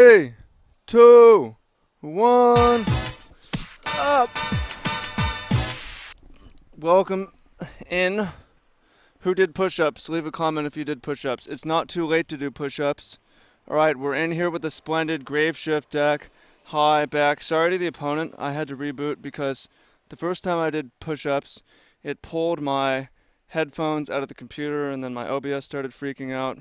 Three, two, one. Up. Welcome in. Who did push-ups? Leave a comment if you did push-ups. It's not too late to do push-ups. All right, we're in here with the splendid Graveshift deck. Hi, back. Sorry to the opponent. I had to reboot because the first time I did push-ups, it pulled my headphones out of the computer and then my OBS started freaking out.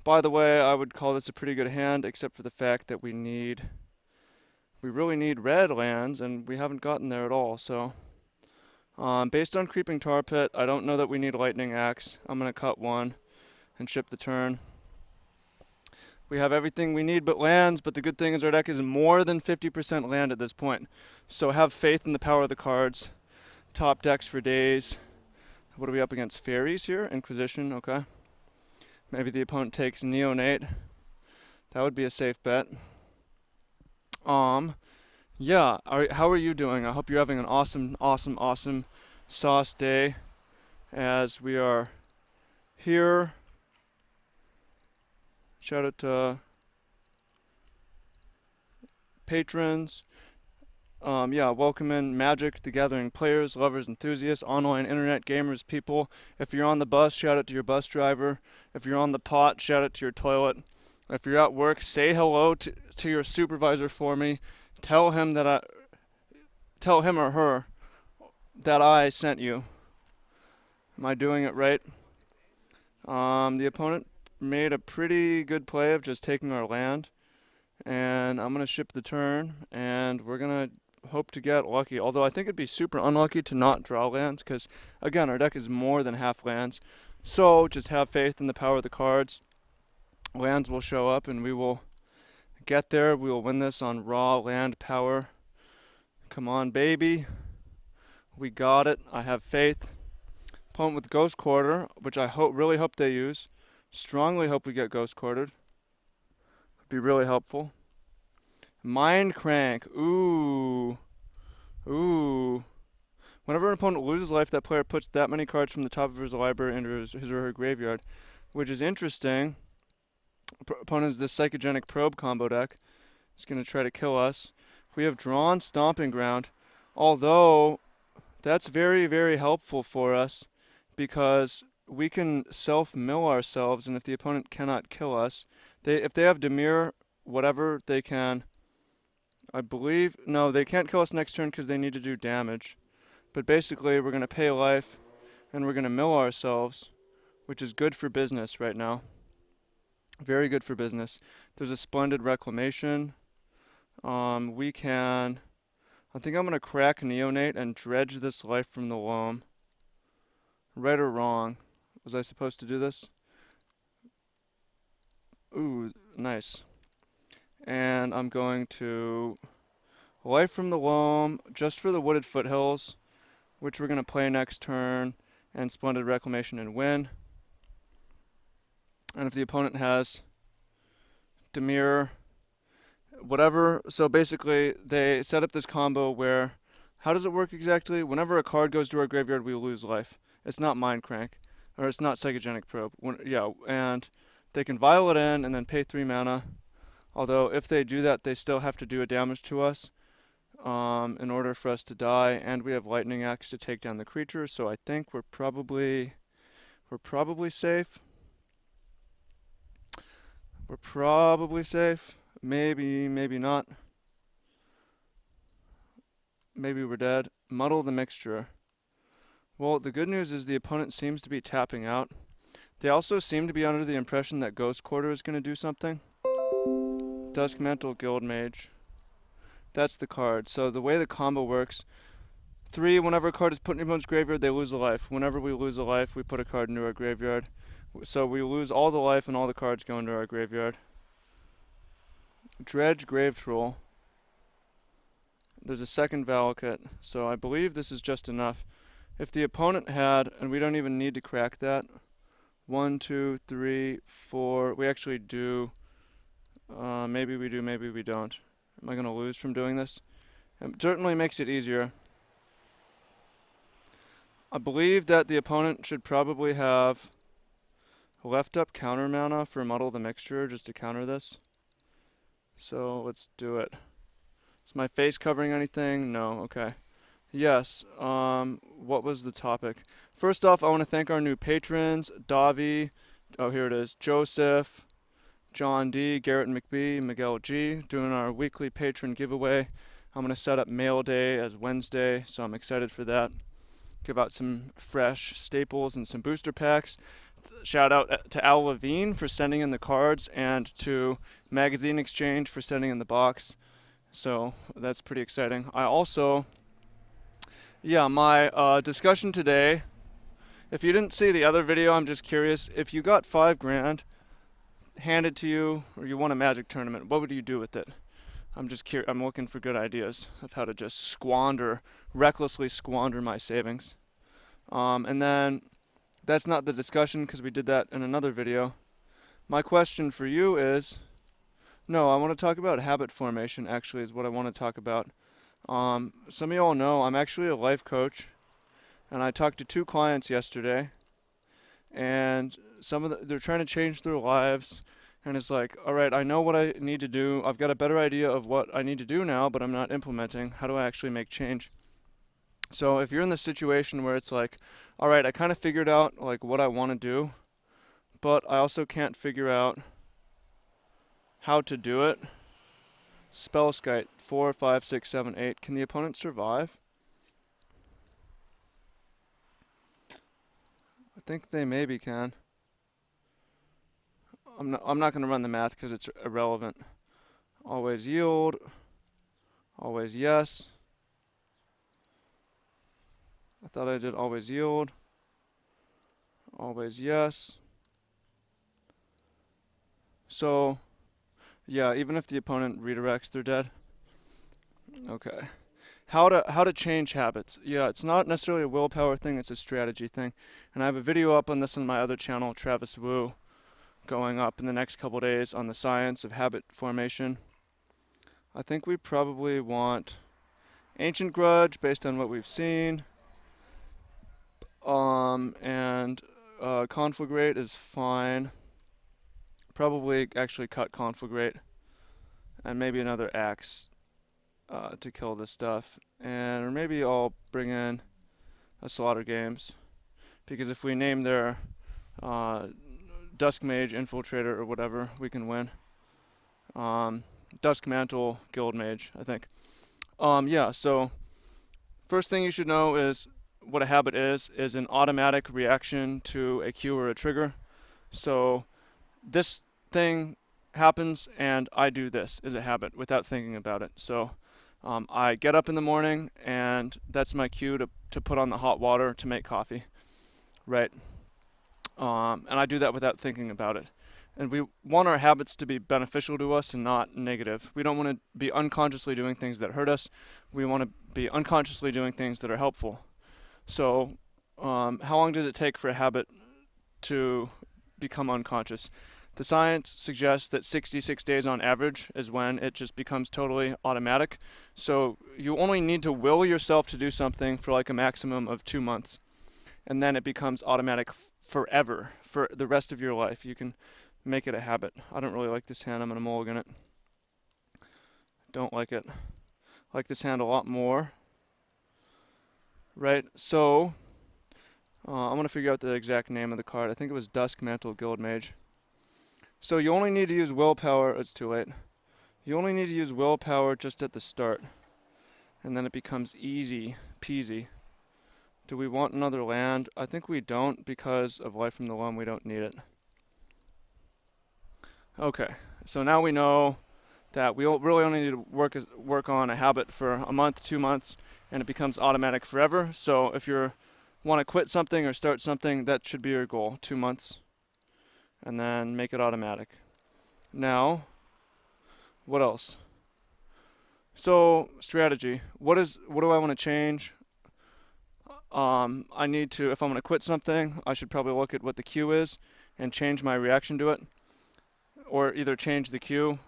By the way, I would call this a pretty good hand, except for the fact that we really need red lands, and we haven't gotten there at all, so. Based on Creeping Tar Pit, I don't know that we need Lightning Axe. I'm gonna cut one and ship the turn. We have everything we need but lands, but the good thing is our deck is more than 50% land at this point. So have faith in the power of the cards. Top decks for days. What are we up against? Fairies here? Inquisition, okay. Maybe the opponent takes Neonate. That would be a safe bet. Yeah, how are you doing? I hope you're having an awesome sauce day as we are here. Shout out to patrons. Yeah, welcome in Magic the Gathering players, lovers, enthusiasts, online internet gamers, people. If you're on the bus, shout out to your bus driver. If you're on the pot, shout out to your toilet. If you're at work, say hello to your supervisor for me. Tell him that tell him or her that I sent you. Am I doing it right? The opponent made a pretty good play of just taking our land, and I'm gonna ship the turn, and we're gonna hope to get lucky. Although I think it'd be super unlucky to not draw lands, because again, our deck is more than half lands. So just have faith in the power of the cards. Lands will show up, and we will get there. We will win this on raw land power. Come on, baby. We got it. I have faith. Opponent with Ghost Quarter, which I really hope they use. Strongly hope we get Ghost Quartered. Would be really helpful. MindCrank. Ooh. Ooh. Whenever an opponent loses life, that player puts that many cards from the top of his library into his or her graveyard, which is interesting. Opponent is this Psychogenic Probe combo deck. It's going to try to kill us. We have drawn Stomping Ground, although that's very helpful for us because we can self-mill ourselves, and if the opponent cannot kill us, if they have Dimir, whatever, they can. I believe, no, they can't kill us next turn because they need to do damage. But basically, we're going to pay life, and we're going to mill ourselves, which is good for business right now. Very good for business. There's a splendid Reclamation. We can... I think I'm going to crack Neonate and dredge this life from the loam. Right or wrong? Was I supposed to do this? Ooh, nice. And I'm going to life from the loam just for the Wooded Foothills, which we're going to play next turn, and Splendid Reclamation and win. And if the opponent has Dimir, whatever, so basically they set up this combo where, how does it work exactly? Whenever a card goes to our graveyard, we lose life. It's not MindCrank, or it's not Psychogenic Probe. Yeah, and they can vial it in and then pay 3 mana. Although if they do that, they still have to do a damage to us in order for us to die, and we have Lightning Axe to take down the creature, so I think we're probably safe. We're probably safe. Maybe not. Maybe we're dead. Muddle the Mixture. Well, the good news is the opponent seems to be tapping out. They also seem to be under the impression that Ghost Quarter is going to do something. Dusk Mantle Guildmage. That's the card. So the way the combo works, 3, whenever a card is put in opponent's graveyard, they lose a life. Whenever we lose a life, we put a card into our graveyard. So we lose all the life and all the cards go into our graveyard. Dredge Grave Troll. There's a second Valakut, so I believe this is just enough. If the opponent had, and we don't even need to crack that, 1, 2, 3, 4, we actually do, maybe we do, maybe we don't. Am I going to lose from doing this? It certainly makes it easier. I believe that the opponent should probably have left up counter mana for Muddle the Mixture just to counter this. So let's do it. Is my face covering anything? No. Okay. Yes. What was the topic? First off, I want to thank our new patrons, Davi. Oh, here it is. Joseph, John D, Garrett McBee, Miguel G, doing our weekly patron giveaway. I'm going to set up mail day as Wednesday, so I'm excited for that. Give out some fresh staples and some booster packs. Shout out to Al Levine for sending in the cards and to Magazine Exchange for sending in the box. So that's pretty exciting. I also, yeah, my discussion today. If you didn't see the other video, I'm just curious. If you got 5 grand handed to you, or you won a Magic tournament, what would you do with it? I'm just curious. I'm looking for good ideas of how to just recklessly squander my savings. And then that's not the discussion because we did that in another video. My question for you is, no, I want to talk about habit formation. Actually, is what I want to talk about. Some of y'all know I'm actually a life coach, and I talked to 2 clients yesterday, and they're trying to change their lives, and it's like, all right, I know what I need to do. I've got a better idea of what I need to do now, but I'm not implementing. How do I actually make change? So if you're in the situation where it's like, all right, I kind of figured out like what I want to do, but I also can't figure out how to do it. Spell Skite 4, 5, 6, 7, 8. Can the opponent survive? I think they maybe can. I'm not going to run the math because it's irrelevant. Always yield. Always yes. I thought I did always yield. Always yes. So, yeah, even if the opponent redirects, they're dead. Okay. How to change habits. Yeah, it's not necessarily a willpower thing, it's a strategy thing. And I have a video up on this on my other channel, Travis Wu, going up in the next couple days on the science of habit formation. I think we probably want Ancient Grudge based on what we've seen. And Conflagrate is fine. Probably actually cut Conflagrate and maybe another axe to kill this stuff. And or maybe I'll bring in a Slaughter Games because if we name their Dusk Mage Infiltrator or whatever, we can win. Dusk Mantle Guild Mage, I think. Yeah, so first thing you should know is what a habit is an automatic reaction to a cue or a trigger. So this thing happens and I do this is a habit without thinking about it. So I get up in the morning and that's my cue to put on the hot water to make coffee, right? And I do that without thinking about it. And we want our habits to be beneficial to us and not negative. We don't want to be unconsciously doing things that hurt us. We want to be unconsciously doing things that are helpful. So, how long does it take for a habit to become unconscious? The science suggests that 66 days on average is when it just becomes totally automatic. So you only need to will yourself to do something for like a maximum of 2 months. And then it becomes automatic forever, for the rest of your life. You can make it a habit. I don't really like this hand. I'm going to mulligan it. Don't like it. I like this hand a lot more. Right? So, I'm going to figure out the exact name of the card. I think it was Dusk Mantle Guild Mage. So you only need to use willpower. It's too late. You only need to use willpower just at the start. And then it becomes easy peasy. Do we want another land? I think we don't because of Life from the Loam. We don't need it. Okay, so now we know that we really only need to work on a habit for a month, 2 months, and it becomes automatic forever. So if you want to quit something or start something, that should be your goal, 2 months, and then make it automatic. Now, what else? So strategy. What do I want to change? I need to, if I'm going to quit something, I should probably look at what the cue is and change my reaction to it, or either change the cue,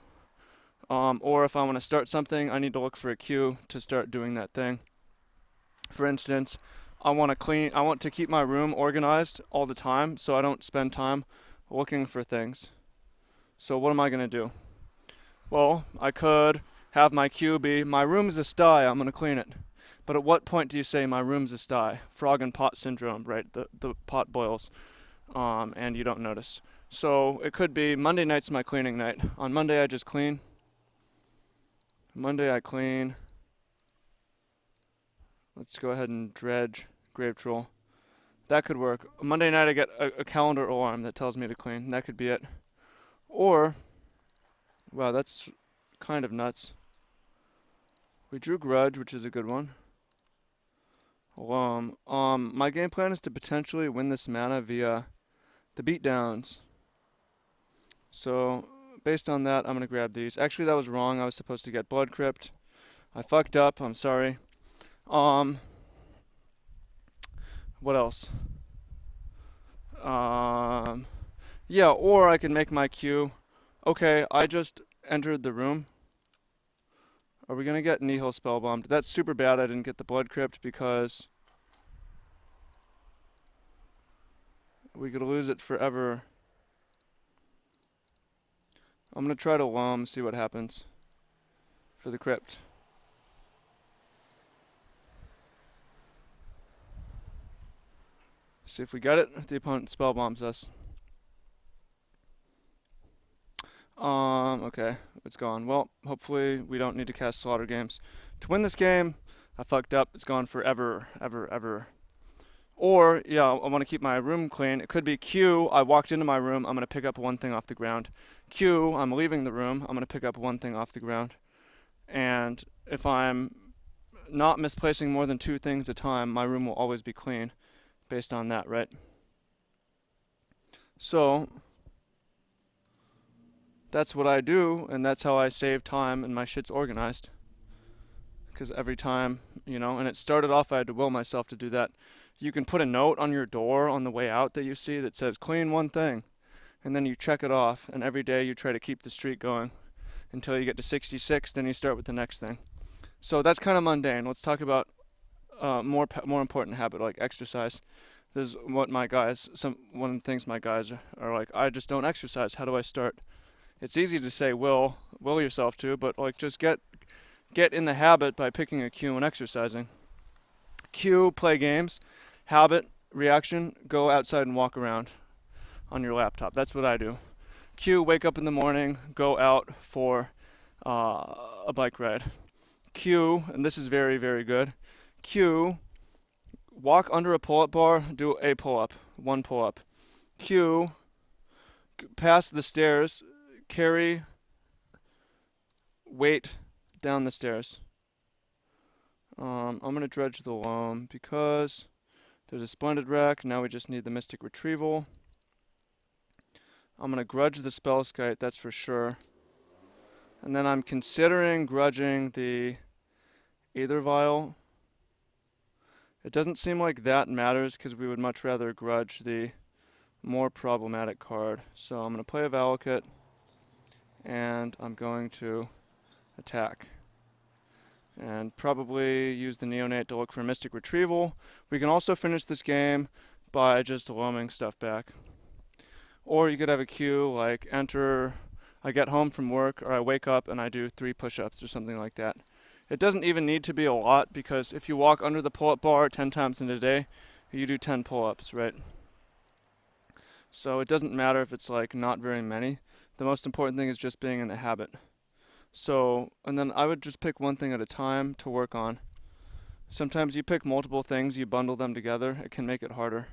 or if I want to start something, I need to look for a cue to start doing that thing. For instance, I want to keep my room organized all the time so I don't spend time looking for things. So what am I going to do? Well, I could have my cue be, my room's a sty, I'm gonna clean it. But at what point do you say my room's a sty? Frog and pot syndrome, right? The pot boils, and you don't notice. So it could be Monday night's my cleaning night. On Monday I just clean. Monday I clean. Let's go ahead and dredge grave troll. That could work. Monday night I get a calendar alarm that tells me to clean. That could be it. Or, wow, that's kind of nuts. We drew grudge, which is a good one. My game plan is to potentially win this mana via the beatdowns. So, based on that, I'm gonna grab these. Actually, that was wrong. I was supposed to get Blood Crypt. I fucked up. I'm sorry. Um, what else? Yeah, or I can make my queue. Okay, I just entered the room. Are we gonna get Nihil spellbombed? That's super bad. I didn't get the Blood Crypt because we could lose it forever. I'm gonna try to loam, see what happens for the crypt. See if we get it. The opponent spell bombs us. Okay, it's gone. Well, hopefully we don't need to cast Slaughter Games. To win this game, I fucked up. It's gone forever, ever. Or, yeah, I want to keep my room clean. It could be Q, I walked into my room, I'm going to pick up one thing off the ground. Q, I'm leaving the room, I'm going to pick up one thing off the ground. And if I'm not misplacing more than two things at a time, my room will always be clean based on that, right? So, that's what I do, and that's how I save time and my shit's organized. Because every time, and it started off, I had to will myself to do that. You can put a note on your door on the way out that you see that says, clean one thing. And then you check it off, and every day you try to keep the streak going until you get to 66, then you start with the next thing. So that's kind of mundane. Let's talk about more important habit like exercise. This is what one of the things my guys are like. I just don't exercise. How do I start? It's easy to say will yourself to, but like just get in the habit by picking a cue and exercising. Cue, play games. Habit, reaction, go outside and walk around on your laptop. That's what I do. Cue, wake up in the morning, go out for a bike ride. Cue, and this is very, very good. Cue, walk under a pull-up bar, do a pull-up, one pull-up. Cue, pass the stairs, carry weight down the stairs. I'm going to dredge the loam because there's a splendid wreck. Now we just need the mystic retrieval. I'm going to grudge the spellskite, that's for sure. And then I'm considering grudging the Aether Vial. It doesn't seem like that matters because we would much rather grudge the more problematic card. So I'm going to play a Valakut, and I'm going to attack. And probably use the Neonate to look for Mystic Retrieval. We can also finish this game by just loaming stuff back. Or you could have a cue like enter, I get home from work, or I wake up and I do 3 push-ups or something like that. It doesn't even need to be a lot because if you walk under the pull-up bar 10 times in a day, you do 10 pull-ups, right? So it doesn't matter if it's like not very many. The most important thing is just being in the habit. So, and then I would just pick one thing at a time to work on. Sometimes you pick multiple things, you bundle them together, it can make it harder.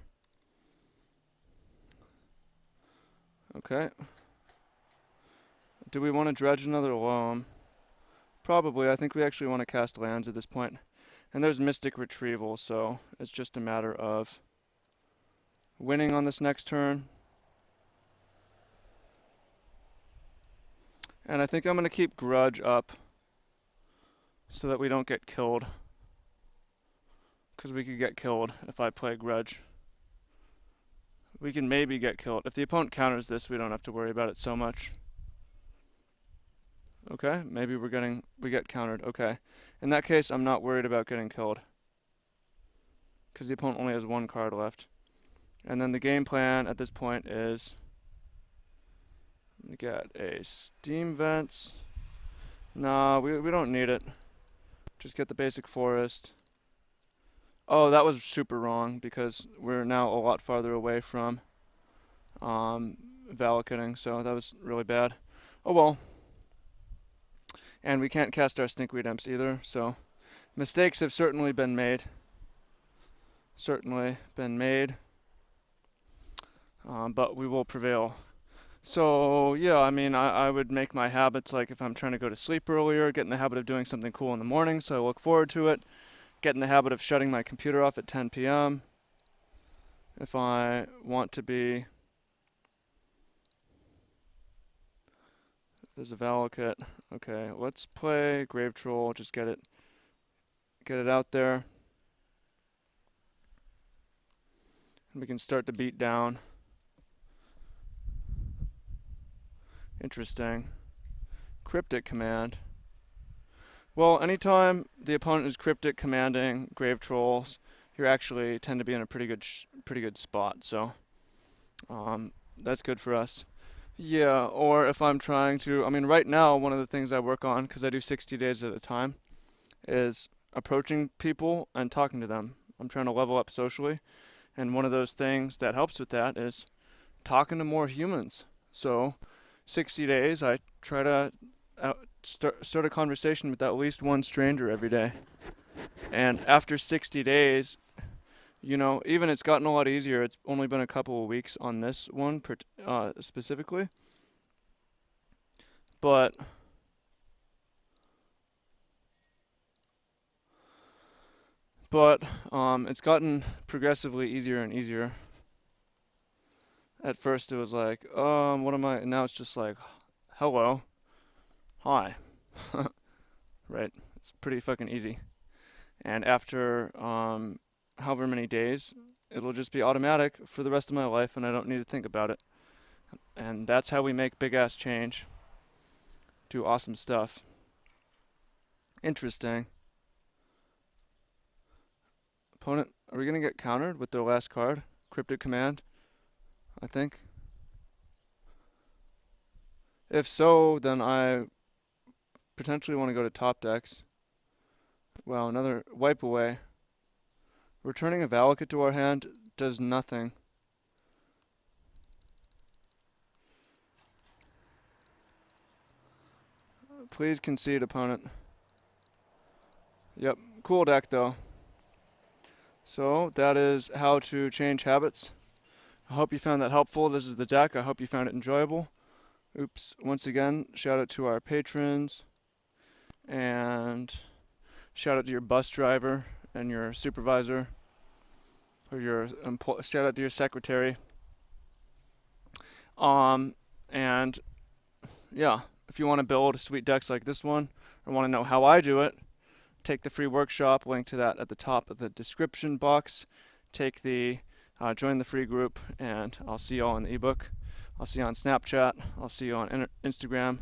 Okay. Do we want to dredge another loam? Probably. I think we actually want to cast lands at this point. And there's Mystic Retrieval, so it's just a matter of winning on this next turn. And I think I'm going to keep Grudge up so that we don't get killed. Because we could get killed if I play Grudge. We can maybe get killed. If the opponent counters this, we don't have to worry about it so much. Okay, maybe we get countered. Okay. In that case, I'm not worried about getting killed. Because the opponent only has one card left. And then the game plan at this point is I'm going to get a Steam Vents. Nah, we don't need it. Just get the basic forest. Oh, that was super wrong because we're now a lot farther away from um, Valakutting, so that was really bad. Oh well. And we can't cast our Stinkweed Imps either, so mistakes have certainly been made. Certainly been made. But we will prevail. So yeah, I mean, I would make my habits like if I'm trying to go to sleep earlier, get in the habit of doing something cool in the morning, so I look forward to it. Get in the habit of shutting my computer off at 10 p.m. If I want to be, there's a Valakut. Okay, let's play Grave Troll. Just get it out there, and we can start to beat down. Interesting. Cryptic command. Well, anytime the opponent is cryptic commanding Grave Trolls, you actually tend to be in a pretty good spot. So that's good for us. Yeah, or if I'm trying to, I mean, right now, one of the things I work on, because I do 60 days at a time, is approaching people and talking to them. I'm trying to level up socially, and one of those things that helps with that is talking to more humans. So, 60 days, I try to start a conversation with at least one stranger every day. And after 60 days, even it's gotten a lot easier. It's only been a couple of weeks on this one specifically, but but it's gotten progressively easier and easier. At first it was like, what am I? Now it's just like, hello, hi, right? It's pretty fucking easy. And after however many days, it'll just be automatic for the rest of my life, and I don't need to think about it. And that's how we make big ass change. Do awesome stuff. Interesting. Opponent, are we gonna get countered with their last card? Cryptic command, I think. If so, then I potentially want to go to top decks. Wow, another wipe away. Returning a Valakut to our hand does nothing. Please concede, opponent. Yep, cool deck though. So that is how to change habits. I hope you found that helpful. This is the deck. I hope you found it enjoyable. Oops, once again, shout out to our patrons and shout out to your bus driver and your supervisor or your shout out to your secretary. Um, and yeah, if you want to build sweet decks like this one or want to know how I do it, take the free workshop, link to that at the top of the description box. Join the free group, and I'll see you all in the ebook. I'll see you on Snapchat. I'll see you on Instagram.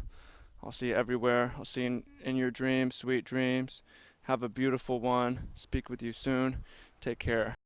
I'll see you everywhere. I'll see you in your dreams, sweet dreams. Have a beautiful one. Speak with you soon. Take care.